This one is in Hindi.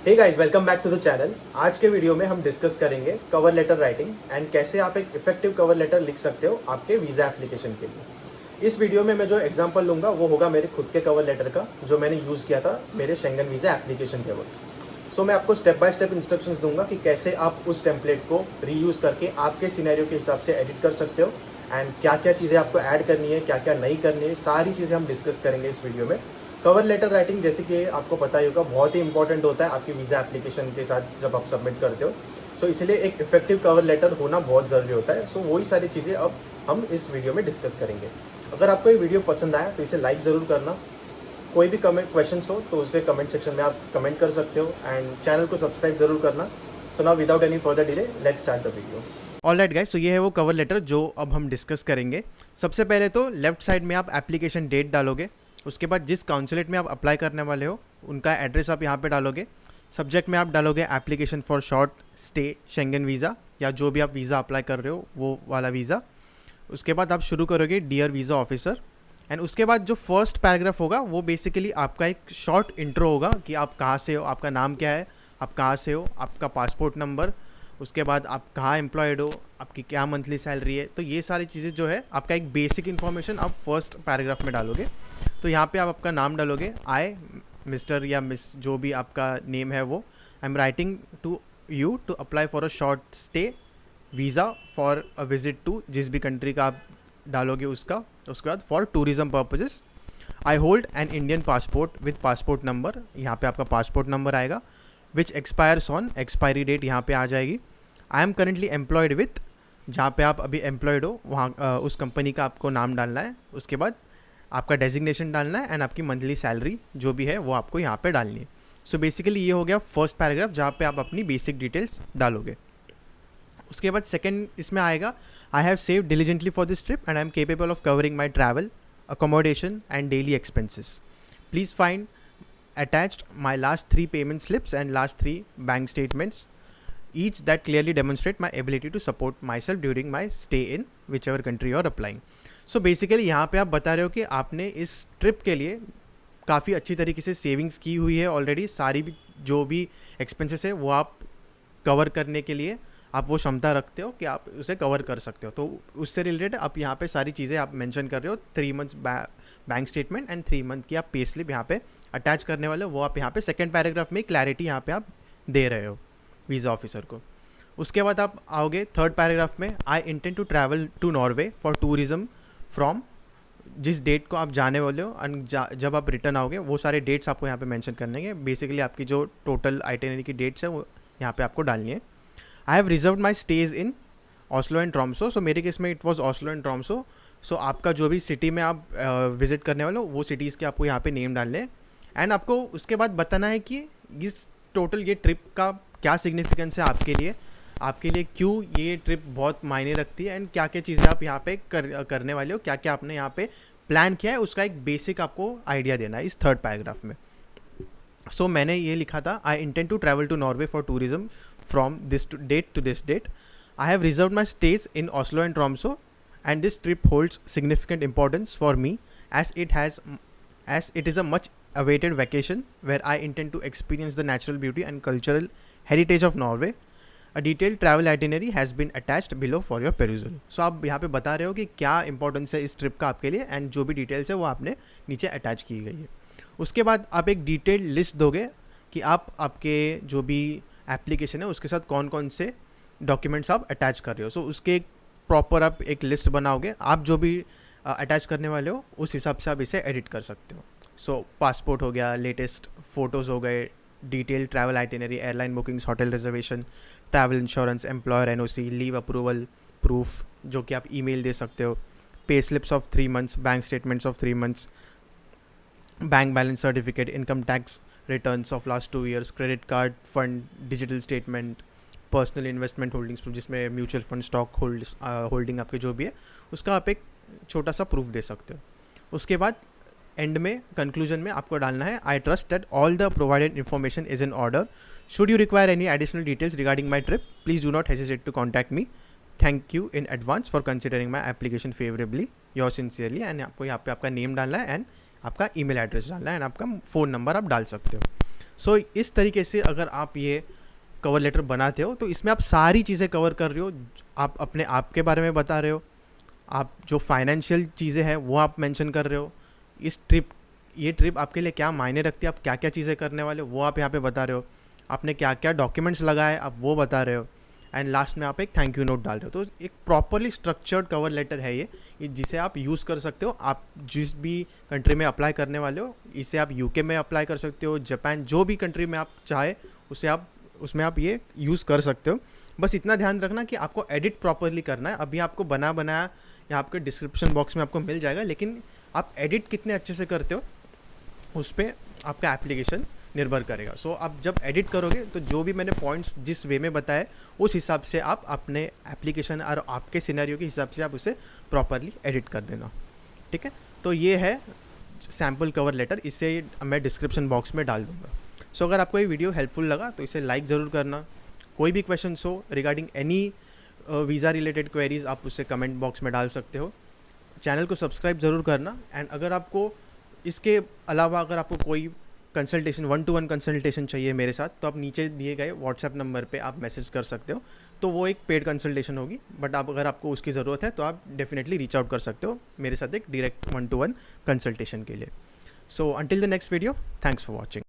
Hey guys, welcome back to the channel. आज के वीडियो में हम डिस्कस करेंगे कवर लेटर राइटिंग एंड कैसे आप एक इफेक्टिव कवर लेटर लिख सकते हो आपके वीज़ा एप्लीकेशन के लिए। इस वीडियो में मैं जो एग्जांपल लूँगा वो होगा मेरे खुद के कवर लेटर का, जो मैंने यूज़ किया था मेरे शेंगन वीज़ा एप्लीकेशन के वक्त। सो मैं आपको स्टेप बाय स्टेप इंस्ट्रक्शंस दूंगा कि कैसे आप उस टेम्पलेट को रीयूज़ करके आपके सिनेरियो के हिसाब से एडिट कर सकते हो एंड क्या क्या चीज़ें आपको ऐड करनी है, क्या क्या नहीं करनी है, सारी चीज़ें हम डिस्कस करेंगे इस वीडियो में। कवर लेटर राइटिंग जैसे कि आपको पता ही होगा बहुत ही इंपॉर्टेंट होता है आपकी वीज़ा एप्लीकेशन के साथ जब आप सबमिट करते हो। सो इसलिए एक इफेक्टिव कवर लेटर होना बहुत ज़रूरी होता है। सो वही सारी चीज़ें अब हम इस वीडियो में डिस्कस करेंगे। अगर आपको ये वीडियो पसंद आया तो इसे लाइक ज़रूर करना। कोई भी कमेंट क्वेश्चंस हो तो उसे कमेंट सेक्शन में आप कमेंट कर सकते हो एंड चैनल को सब्सक्राइब ज़रूर करना। So now without any further delay let's start the video. Alright guys, तो ये है वो कवर लेटर जो अब हम डिस्कस करेंगे। सबसे पहले तो लेफ्ट साइड में आप एप्लीकेशन डेट डालोगे। उसके बाद जिस काउंसलेट में आप अप्लाई करने वाले हो उनका एड्रेस आप यहाँ पे डालोगे। सब्जेक्ट में आप डालोगे application for short stay Schengen visa या जो भी आप वीज़ा अप्लाई कर रहे हो वो वाला वीज़ा। उसके बाद आप शुरू करोगे डियर वीज़ा ऑफिसर एंड उसके बाद जो फर्स्ट पैराग्राफ होगा वो बेसिकली आपका एक शॉर्ट इंट्रो होगा कि आप कहाँ से हो, आपका नाम क्या है, आप कहाँ से हो, आपका पासपोर्ट नंबर, उसके बाद आप कहाँ एम्प्लॉयड हो, आपकी क्या मंथली सैलरी है। तो ये सारी चीज़ें जो है आपका एक बेसिक इन्फॉर्मेशन आप फर्स्ट पैराग्राफ में डालोगे। तो यहाँ पे आप आपका नाम डालोगे, आई मिस्टर या मिस जो भी आपका नेम है वो, I am writing to you to apply for a short stay visa for a visit to जिस भी कंट्री का आप डालोगे उसका। उसके बाद for tourism purposes I hold an Indian passport with passport number, यहाँ पे आपका पासपोर्ट नंबर आएगा, which expires on, expiry date यहाँ पे आ जाएगी। I am currently employed with, जहाँ पे आप अभी एम्प्लॉयड हो वहाँ उस कंपनी का आपको नाम डालना है। उसके बाद आपका डेजिग्नेशन डालना है एंड आपकी मंथली सैलरी जो भी है वो आपको यहाँ पे डालनी है। सो बेसिकली ये हो गया फर्स्ट पैराग्राफ जहाँ पे आप अपनी बेसिक डिटेल्स डालोगे। उसके बाद सेकंड इसमें आएगा, I have save diligently for this trip and I am capable of covering my travel accommodation and daily expenses. Please find attached my last 3 payment slips and last 3 bank statements, each that clearly demonstrate my ability to support myself during my stay in whichever country you are applying. So basically यहाँ पे आप बता रहे हो कि आपने इस ट्रिप के लिए काफ़ी अच्छी तरीके से सेविंग्स की हुई है ऑलरेडी। सारी भी जो भी एक्सपेंसेस है वो आप कवर करने के लिए आप वो क्षमता रखते हो कि आप उसे कवर कर सकते हो। तो उससे रिलेटेड आप यहाँ पे सारी चीज़ें आप मेंशन कर रहे हो। 3 months bank statement and 3 month की आप पे स्लिप यहाँ पे अटैच करने वाले हो, वो आप यहाँ पे सेकंड पैराग्राफ में क्लैरिटी यहाँ पे आप दे रहे हो वीज़ा ऑफिसर को। उसके बाद आप आओगे थर्ड पैराग्राफ में, I intend to travel to Norway for tourism from, जिस डेट को आप जाने वाले हो एंड जब आप रिटर्न आओगे वो सारे डेट्स आपको यहाँ पे मेंशन करने हैं। बेसिकली आपकी जो टोटल आइटिनरी की डेट्स है वो यहाँ पे आपको डालनी है। I have reserve my stage in Oslo and Tromso, so मेरे केस में it was Oslo and Tromso. So आपका जो भी सिटी में आप विजिट करने वाले हो वो सिटीज़ के आपको यहाँ पे नेम डालने हैं एंड आपको उसके बाद बताना है कि इस टोटल ये ट्रिप का क्या सिग्निफिकेंस है आपके लिए क्यों ये ट्रिप बहुत मायने रखती है एंड क्या क्या चीज़ें आप यहाँ पे करने वाले हो, क्या क्या आपने यहाँ पे प्लान किया है, उसका एक बेसिक आपको आइडिया देना है इस थर्ड पैराग्राफ में। सो मैंने ये लिखा था, I intend to travel to Norway for tourism from this date to this date. I have reserved my stays in Oslo and Tromsø and this trip holds significant importance for me as it is a much awaited vacation where I intend to experience the natural beauty and cultural heritage of Norway. A detailed travel itinerary has been attached below for your perusal. So आप यहाँ पे बता रहे हो कि क्या इंपॉर्टेंस है इस ट्रिप का आपके लिए एंड जो भी डिटेल्स है वो आपने नीचे अटैच की गई है। उसके बाद आप एक डिटेल्ड लिस्ट दोगे कि आप आपके जो भी एप्लीकेशन है उसके साथ कौन कौन से डॉक्यूमेंट्स आप अटैच कर रहे हो। सो उसके एक प्रॉपर आप एक लिस्ट बनाओगे, आप जो भी अटैच करने वाले हो उस हिसाब से आप इसे एडिट कर सकते हो। सो पासपोर्ट हो गया, लेटेस्ट फ़ोटोज़ हो गए, detail travel itinerary, airline bookings, hotel reservation, travel insurance, employer NOC, leave approval proof जो कि आप ईमेल दे सकते हो, pay slips of 3 months, bank statements of 3 months, bank balance certificate, income tax returns of last 2 years, credit card, fund, digital statement, personal investment holdings जिसमें म्यूचुअल फंड, स्टॉक होल्डिंग आपके जो भी है उसका आप एक छोटा सा प्रूफ दे सकते हो। उसके बाद एंड में कंक्लूजन में आपको डालना है, I trust that all the provided information is in order, should you require any additional details regarding my trip please do not hesitate to contact me, thank you in advance for considering my application favourably, your sincerely. And आपको यहाँ पे आपका नेम डालना है एंड आपका ईमेल एड्रेस डालना है एंड आपका फ़ोन नंबर आप डाल सकते हो। सो इस तरीके से अगर आप ये कवर लेटर बनाते हो तो इसमें आप सारी चीज़ें कवर कर रहे हो। आप अपने आप के बारे में बता रहे हो, आप जो फाइनेंशियल चीज़ें हैं वो आप मेंशन कर रहे हो, ये ट्रिप आपके लिए क्या मायने रखती है, आप क्या क्या चीज़ें करने वाले हो वो आप यहाँ पे बता रहे हो, आपने क्या क्या डॉक्यूमेंट्स लगाए आप वो बता रहे हो, एंड लास्ट में आप एक थैंक यू नोट डाल रहे हो। तो एक प्रॉपरली स्ट्रक्चर्ड कवर लेटर है ये जिसे आप यूज़ कर सकते हो। आप जिस भी कंट्री में अप्लाई करने वाले हो, इसे आप यूके में अप्लाई कर सकते हो, जापान, जो भी कंट्री में आप चाहे उसमें आप ये यूज़ कर सकते हो। बस इतना ध्यान रखना कि आपको एडिट प्रॉपरली करना है। अभी आपको बनाया यहाँ आपके डिस्क्रिप्शन बॉक्स में आपको मिल जाएगा, लेकिन आप एडिट कितने अच्छे से करते हो उस पर आपका एप्लीकेशन निर्भर करेगा। सो आप जब एडिट करोगे तो जो भी मैंने पॉइंट्स जिस वे में बताए उस हिसाब से आप अपने एप्लीकेशन और आपके सिनेरियो के हिसाब से आप उसे प्रॉपरली एडिट कर देना। ठीक है, तो ये है सैम्पल कवर लेटर, इसे मैं डिस्क्रिप्शन बॉक्स में डाल दूँगा। सो अगर आपको ये वीडियो हेल्पफुल लगा तो इसे लाइक ज़रूर करना। कोई भी क्वेश्चन हो regarding any visa related queries आप उसे कमेंट बॉक्स में डाल सकते हो। चैनल को सब्सक्राइब ज़रूर करना। एंड अगर आपको इसके अलावा अगर आपको कोई कंसल्टेशन 1-to-1 कंसल्टेशन चाहिए मेरे साथ, तो आप नीचे दिए गए व्हाट्सएप नंबर पे आप मैसेज कर सकते हो। तो वो एक पेड कंसल्टेशन होगी, बट आप अगर आपको उसकी ज़रूरत है तो आप डेफिनेटली रीच आउट कर सकते हो मेरे साथ एक डायरेक्ट 1-to-1 कंसल्टेशन के लिए। So until the next video, thanks for watching.